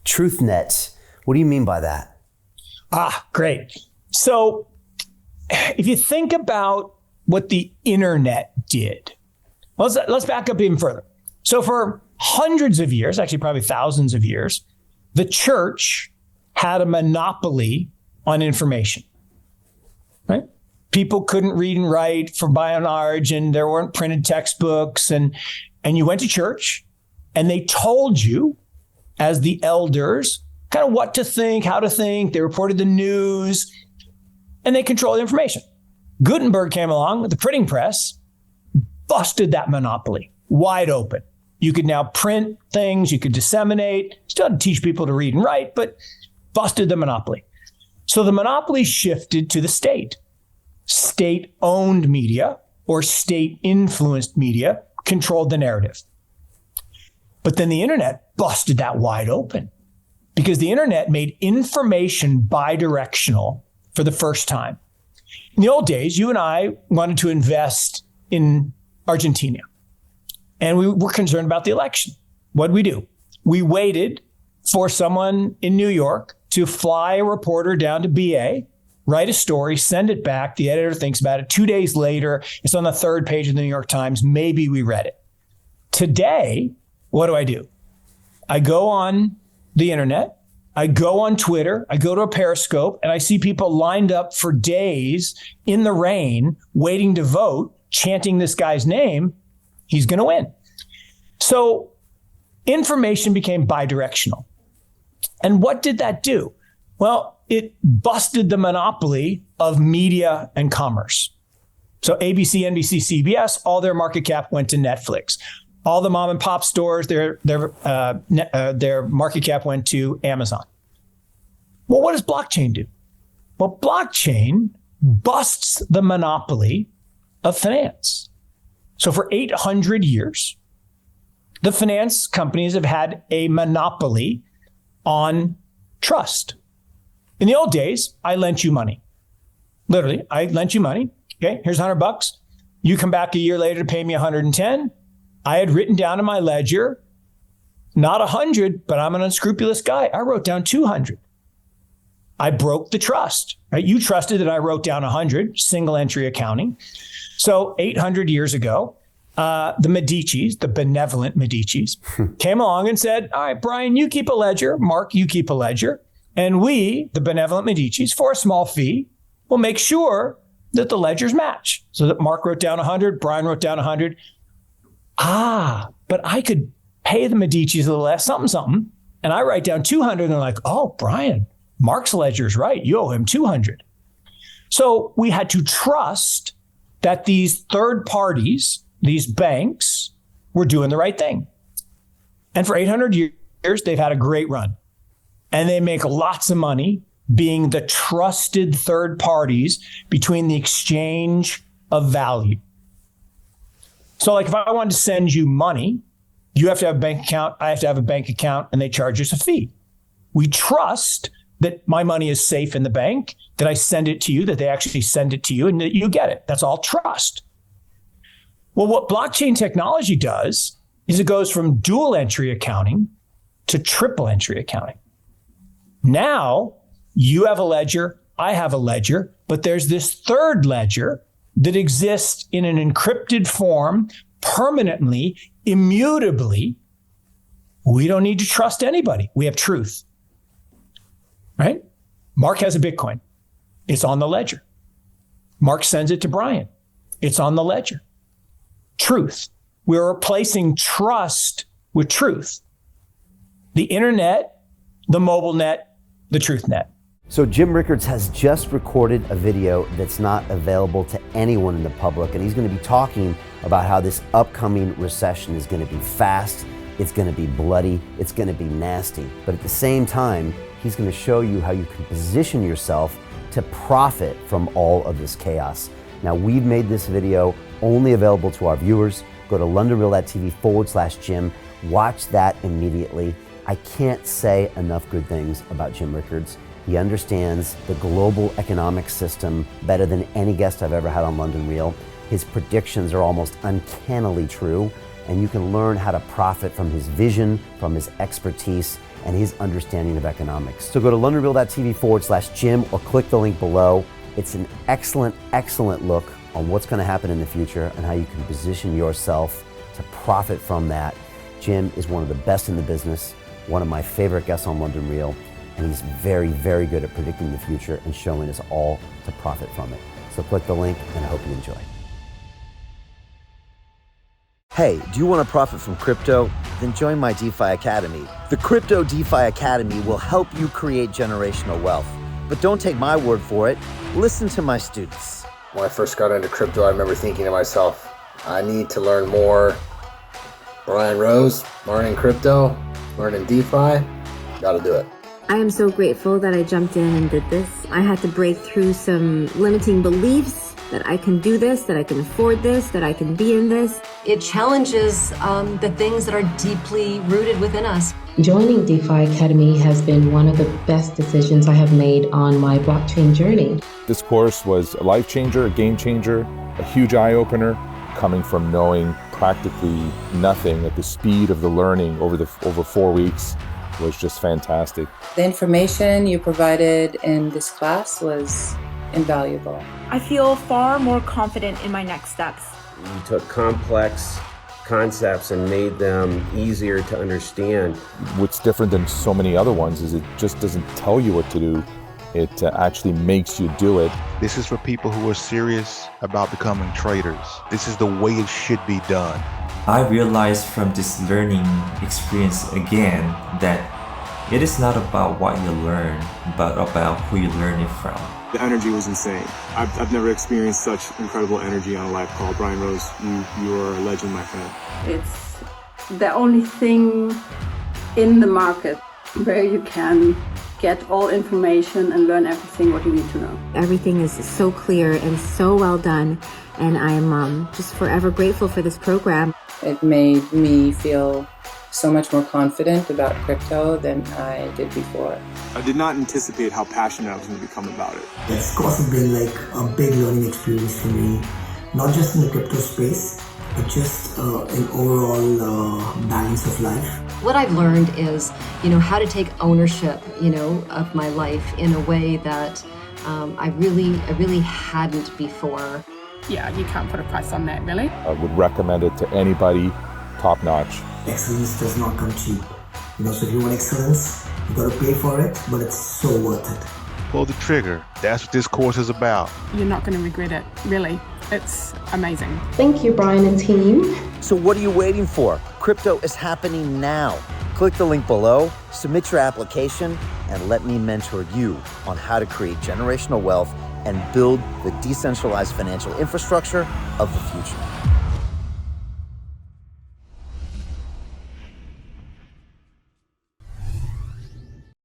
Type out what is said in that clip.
TruthNet. What do you mean by that? Great. So if you think about what the internet did, let's back up even further. So for hundreds of years, actually probably thousands of years, the church had a monopoly on information, right? People couldn't read and write by and large, and there weren't printed textbooks. And you went to church and they told you as the elders kind of what to think, how to think. They reported the news and they controlled the information. Gutenberg came along with the printing press, busted that monopoly wide open. You could now print things, you could disseminate, still had to teach people to read and write, but busted the monopoly. So the monopoly shifted to the state. State-owned media or state-influenced media controlled the narrative. But then the internet busted that wide open because the internet made information bidirectional for the first time. In the old days, you and I wanted to invest in Argentina. And we were concerned about the election. What did we do? We waited for someone in New York to fly a reporter down to BA, write a story, send it back. The editor thinks about it. 2 days later, it's on the third page of the New York Times. Maybe we read it. Today, what do? I go on the internet. I go on Twitter. I go to a Periscope, and I see people lined up for days in the rain, waiting to vote, chanting this guy's name. He's going to win. So information became bidirectional. And what did that do? Well, it busted the monopoly of media and commerce. So ABC, NBC, CBS, all their market cap went to Netflix. All the mom and pop stores, their market cap went to Amazon. Well, what does blockchain do? Well, blockchain busts the monopoly of finance. So for 800 years, the finance companies have had a monopoly on trust. In the old days, I lent you money. Literally, I lent you money. Okay, here's $100. You come back a year later to pay me 110. I had written down in my ledger, not 100, but I'm an unscrupulous guy. I wrote down 200. I broke the trust, right? You trusted that I wrote down 100, single entry accounting. So 800 years ago, the Medicis, the benevolent Medicis, came along and said, all right, Brian, you keep a ledger. Mark, you keep a ledger. And we, the benevolent Medicis, for a small fee, will make sure that the ledgers match. So that Mark wrote down 100, Brian wrote down 100. But I could pay the Medicis a little less, something. And I write down 200 and they're like, oh, Brian, Mark's ledger is right. You owe him 200. So we had to trust that these third parties, these banks, were doing the right thing. And for 800 years, they've had a great run. And they make lots of money being the trusted third parties between the exchange of value. So like if I wanted to send you money, you have to have a bank account, I have to have a bank account, and they charge us a fee. We trust that my money is safe in the bank, that I send it to you, that they actually send it to you, and that you get it. That's all trust. Well, what blockchain technology does is it goes from dual entry accounting to triple entry accounting. Now, you have a ledger, I have a ledger, but there's this third ledger that exists in an encrypted form, permanently, immutably. We don't need to trust anybody. We have truth, right? Mark has a Bitcoin. It's on the ledger. Mark sends it to Brian. It's on the ledger. Truth. We're replacing trust with truth. The internet, the mobile net, the truth net. So Jim Rickards has just recorded a video that's not available to anyone in the public, and he's going to be talking about how this upcoming recession is going to be fast, it's going to be bloody, it's going to be nasty. But at the same time, he's going to show you how you can position yourself to profit from all of this chaos. Now, we've made this video only available to our viewers. Go to londonreal.tv/Jim. Watch that immediately. I can't say enough good things about Jim Rickards. He understands the global economic system better than any guest I've ever had on London Real. His predictions are almost uncannily true, and you can learn how to profit from his vision, from his expertise, and his understanding of economics. So go to londonreal.tv/Jim or click the link below. It's an excellent, excellent look on what's going to happen in the future and how you can position yourself to profit from that. Jim is one of the best in the business, one of my favorite guests on London Real, and he's very, very good at predicting the future and showing us all to profit from it. So click the link, and I hope you enjoy. Hey, do you want to profit from crypto? Then join my DeFi Academy. The Crypto DeFi Academy will help you create generational wealth. But don't take my word for it. Listen to my students. When I first got into crypto, I remember thinking to myself, I need to learn more. Brian Rose, learning crypto, learning DeFi, gotta do it. I am so grateful that I jumped in and did this. I had to break through some limiting beliefs that I can do this, that I can afford this, that I can be in this. It challenges the things that are deeply rooted within us. Joining DeFi Academy has been one of the best decisions I have made on my blockchain journey. This course was a life changer, a game changer, a huge eye-opener, coming from knowing practically nothing at the speed of the learning over 4 weeks was just fantastic. The information you provided in this class was invaluable. I feel far more confident in my next steps. You took complex concepts and made them easier to understand. What's different than so many other ones is it just doesn't tell you what to do. It actually makes you do it. This is for people who are serious about becoming traders. This is the way it should be done. I realized from this learning experience again that it is not about what you learn, but about who you learn it from. The energy was insane. I've never experienced such incredible energy on a live call. Brian Rose, you are a legend, my friend. It's the only thing in the market where you can get all information and learn everything what you need to know. Everything is so clear and so well done, and I am just forever grateful for this program. It made me feel so much more confident about crypto than I did before. I did not anticipate how passionate I was going to become about it. It's also been like a big learning experience for me, not just in the crypto space, but just an overall balance of life. What I've learned is, how to take ownership, of my life in a way that I really hadn't before. Yeah, you can't put a price on that, really. I would recommend it to anybody, top notch. Excellence does not come cheap. So if you want excellence, you got to pay for it, but it's so worth it. Pull the trigger. That's what this course is about. You're not going to regret it, really. It's amazing. Thank you, Brian and team. So what are you waiting for? Crypto is happening now. Click the link below, submit your application, and let me mentor you on how to create generational wealth and build the decentralized financial infrastructure of the future.